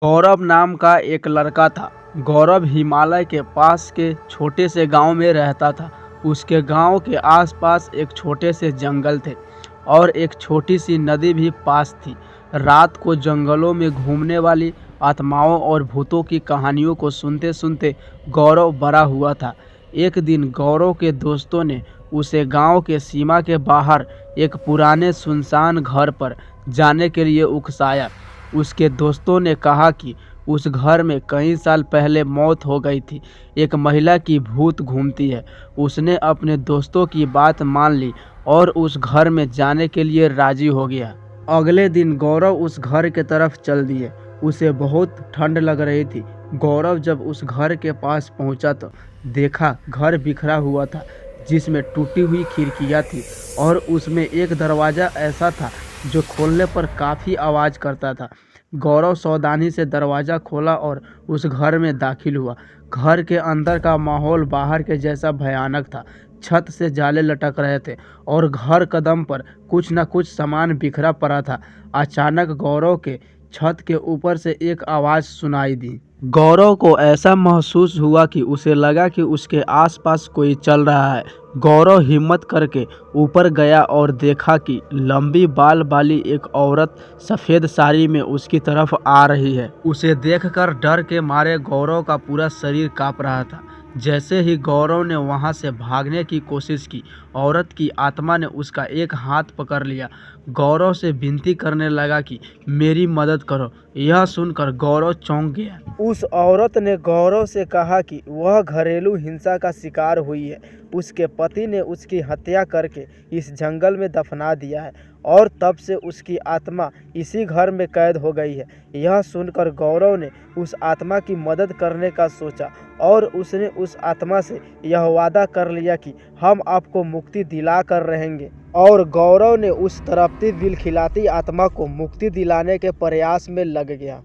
गौरव नाम का एक लड़का था। गौरव हिमालय के पास के छोटे से गांव में रहता था। उसके गांव के आसपास एक छोटे से जंगल थे और एक छोटी सी नदी भी पास थी। रात को जंगलों में घूमने वाली आत्माओं और भूतों की कहानियों को सुनते सुनते गौरव बड़ा हुआ था। एक दिन गौरव के दोस्तों ने उसे गांव के सीमा के बाहर एक पुराने सुनसान घर पर जाने के लिए उकसाया। उसके दोस्तों ने कहा कि उस घर में कई साल पहले मौत हो गई थी। एक महिला की भूत घूमती है। उसने अपने दोस्तों की बात मान ली और उस घर में जाने के लिए राजी हो गया। अगले दिन गौरव उस घर के तरफ चल दिए। उसे बहुत ठंड लग रही थी। गौरव जब उस घर के पास पहुंचा तो देखा घर बिखरा हुआ था, जिसमें टूटी हुई खिड़कियां थी और उसमें एक दरवाज़ा ऐसा था जो खोलने पर काफ़ी आवाज़ करता था। गौरव सावधानी से दरवाज़ा खोला और उस घर में दाखिल हुआ। घर के अंदर का माहौल बाहर के जैसा भयानक था। छत से जाले लटक रहे थे और हर कदम पर कुछ न कुछ सामान बिखरा पड़ा था। अचानक गौरव के छत के ऊपर से एक आवाज़ सुनाई दी। गौरव को ऐसा महसूस हुआ कि उसे लगा कि उसके आसपास कोई चल रहा है। गौरव हिम्मत करके ऊपर गया और देखा कि लंबी बाल वाली एक औरत सफ़ेद साड़ी में उसकी तरफ आ रही है। उसे देखकर डर के मारे गौरव का पूरा शरीर काँप रहा था। जैसे ही गौरव ने वहां से भागने की कोशिश की, औरत की आत्मा ने उसका एक हाथ पकड़ लिया। गौरव से विनती करने लगा कि मेरी मदद करो। यह सुनकर गौरव चौंक गया। उस औरत ने गौरव से कहा कि वह घरेलू हिंसा का शिकार हुई है। उसके पति ने उसकी हत्या करके इस जंगल में दफना दिया है और तब से उसकी आत्मा इसी घर में कैद हो गई है। यह सुनकर गौरव ने उस आत्मा की मदद करने का सोचा और उसने उस आत्मा से यह वादा कर लिया कि हम आपको मुक्ति दिला कर रहेंगे। और गौरव ने उस तड़पती दिल खिलाती आत्मा को मुक्ति दिलाने के प्रयास में लग गया।